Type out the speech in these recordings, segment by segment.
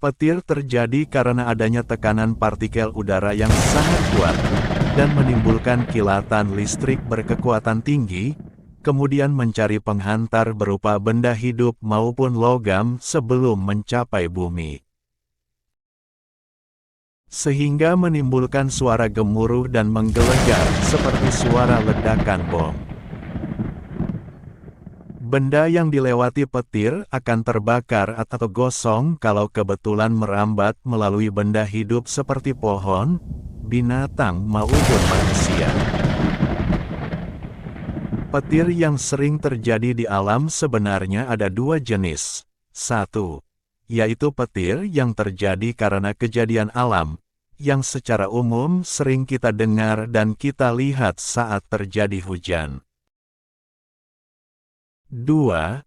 Petir terjadi karena adanya tekanan partikel udara yang sangat kuat, dan menimbulkan kilatan listrik berkekuatan tinggi, kemudian mencari penghantar berupa benda hidup maupun logam sebelum mencapai bumi. Sehingga menimbulkan suara gemuruh dan menggelegar seperti suara ledakan bom. Benda yang dilewati petir akan terbakar atau gosong kalau kebetulan merambat melalui benda hidup seperti pohon, binatang maupun manusia. Petir yang sering terjadi di alam sebenarnya ada dua jenis. Satu, yaitu petir yang terjadi karena kejadian alam, yang secara umum sering kita dengar dan kita lihat saat terjadi hujan. Dua,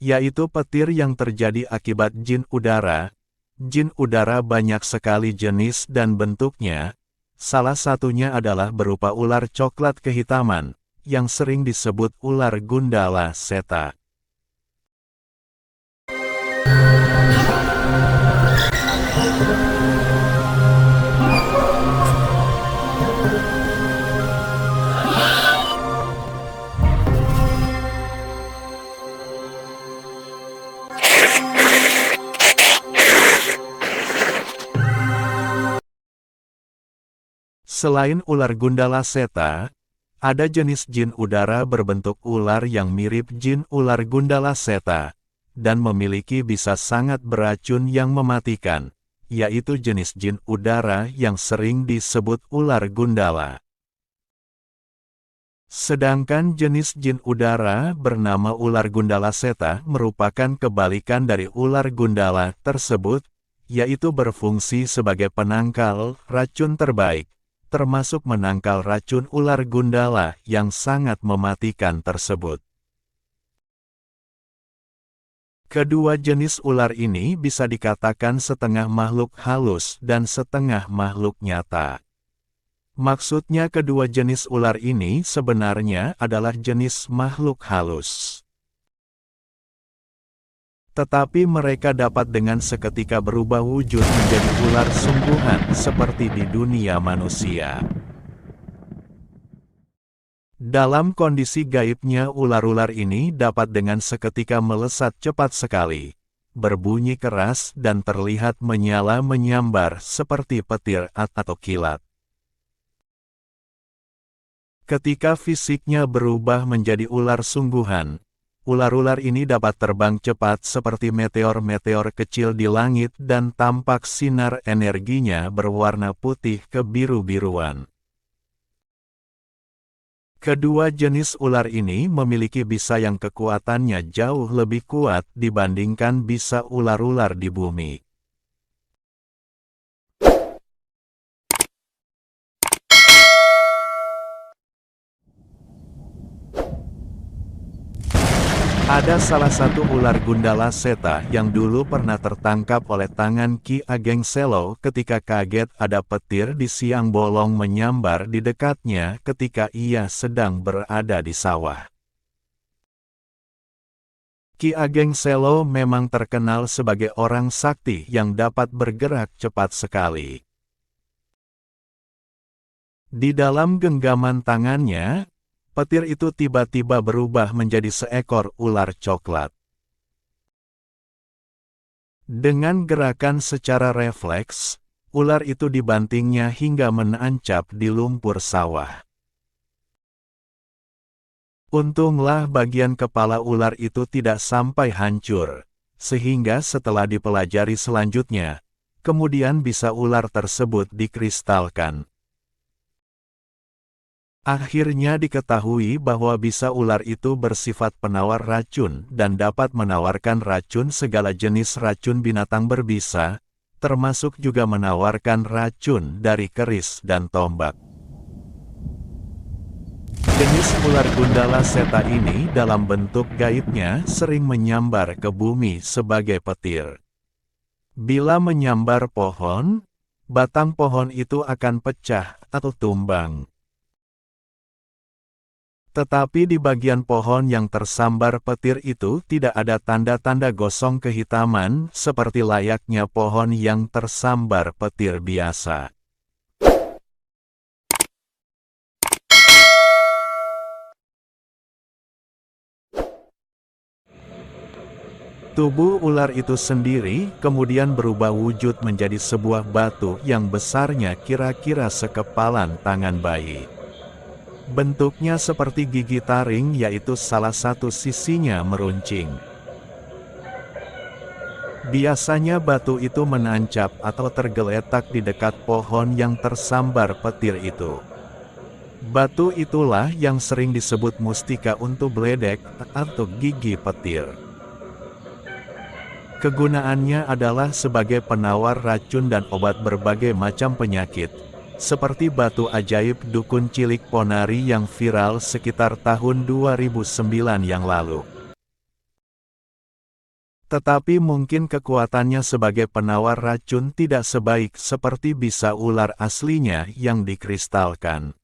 yaitu petir yang terjadi akibat jin udara. Jin udara banyak sekali jenis dan bentuknya. Salah satunya adalah berupa ular coklat kehitaman, yang sering disebut ular gundala seta. Selain ular gundala seta, ada jenis jin udara berbentuk ular yang mirip jin ular gundala seta, dan memiliki bisa sangat beracun yang mematikan, yaitu jenis jin udara yang sering disebut ular gundala. Sedangkan jenis jin udara bernama ular gundala seta merupakan kebalikan dari ular gundala tersebut, yaitu berfungsi sebagai penangkal racun terbaik, termasuk menangkal racun ular gundala yang sangat mematikan tersebut. Kedua jenis ular ini bisa dikatakan setengah makhluk halus dan setengah makhluk nyata. Maksudnya kedua jenis ular ini sebenarnya adalah jenis makhluk halus. Tetapi mereka dapat dengan seketika berubah wujud menjadi ular sungguhan seperti di dunia manusia. Dalam kondisi gaibnya ular-ular ini dapat dengan seketika melesat cepat sekali, berbunyi keras dan terlihat menyala menyambar seperti petir atau kilat. Ketika fisiknya berubah menjadi ular sungguhan, ular-ular ini dapat terbang cepat seperti meteor-meteor kecil di langit dan tampak sinar energinya berwarna putih kebiru-biruan. Kedua jenis ular ini memiliki bisa yang kekuatannya jauh lebih kuat dibandingkan bisa ular-ular di bumi. Ada salah satu ular gundala seta yang dulu pernah tertangkap oleh tangan Ki Ageng Selo ketika kaget ada petir di siang bolong menyambar di dekatnya ketika ia sedang berada di sawah. Ki Ageng Selo memang terkenal sebagai orang sakti yang dapat bergerak cepat sekali. Di dalam genggaman tangannya, petir itu tiba-tiba berubah menjadi seekor ular coklat. Dengan gerakan secara refleks, ular itu dibantingnya hingga menancap di lumpur sawah. Untunglah bagian kepala ular itu tidak sampai hancur, sehingga setelah dipelajari selanjutnya, kemudian bisa ular tersebut dikristalkan. Akhirnya diketahui bahwa bisa ular itu bersifat penawar racun dan dapat menawarkan racun segala jenis racun binatang berbisa, termasuk juga menawarkan racun dari keris dan tombak. Jenis ular gundala seta ini dalam bentuk gaibnya sering menyambar ke bumi sebagai petir. Bila menyambar pohon, batang pohon itu akan pecah atau tumbang. Tetapi di bagian pohon yang tersambar petir itu tidak ada tanda-tanda gosong kehitaman seperti layaknya pohon yang tersambar petir biasa. Tubuh ular itu sendiri kemudian berubah wujud menjadi sebuah batu yang besarnya kira-kira sekepalan tangan bayi. Bentuknya seperti gigi taring, yaitu salah satu sisinya meruncing. Biasanya batu itu menancap atau tergeletak di dekat pohon yang tersambar petir itu. Batu itulah yang sering disebut mustika untu bledek atau gigi petir. Kegunaannya adalah sebagai penawar racun dan obat berbagai macam penyakit, seperti batu ajaib dukun cilik Ponari yang viral sekitar tahun 2009 yang lalu. Tetapi mungkin kekuatannya sebagai penawar racun tidak sebaik seperti bisa ular aslinya yang dikristalkan.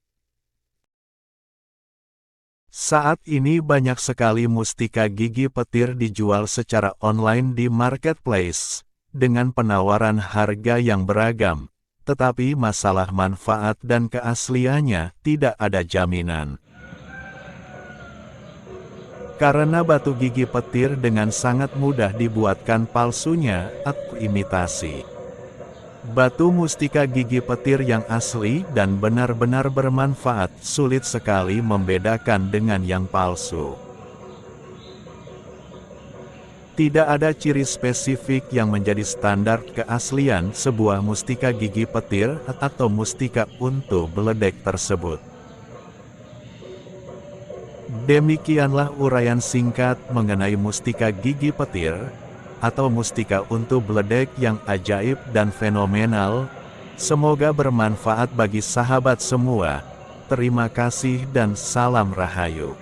Saat ini banyak sekali mustika gigi petir dijual secara online di marketplace, dengan penawaran harga yang beragam, tetapi masalah manfaat dan keasliannya tidak ada jaminan. Karena batu gigi petir dengan sangat mudah dibuatkan palsunya atau imitasi. Batu mustika gigi petir yang asli dan benar-benar bermanfaat sulit sekali membedakan dengan yang palsu. Tidak ada ciri spesifik yang menjadi standar keaslian sebuah mustika gigi petir atau mustika untu beledek tersebut. Demikianlah uraian singkat mengenai mustika gigi petir, atau mustika untu beledek yang ajaib dan fenomenal. Semoga bermanfaat bagi sahabat semua. Terima kasih dan salam rahayu.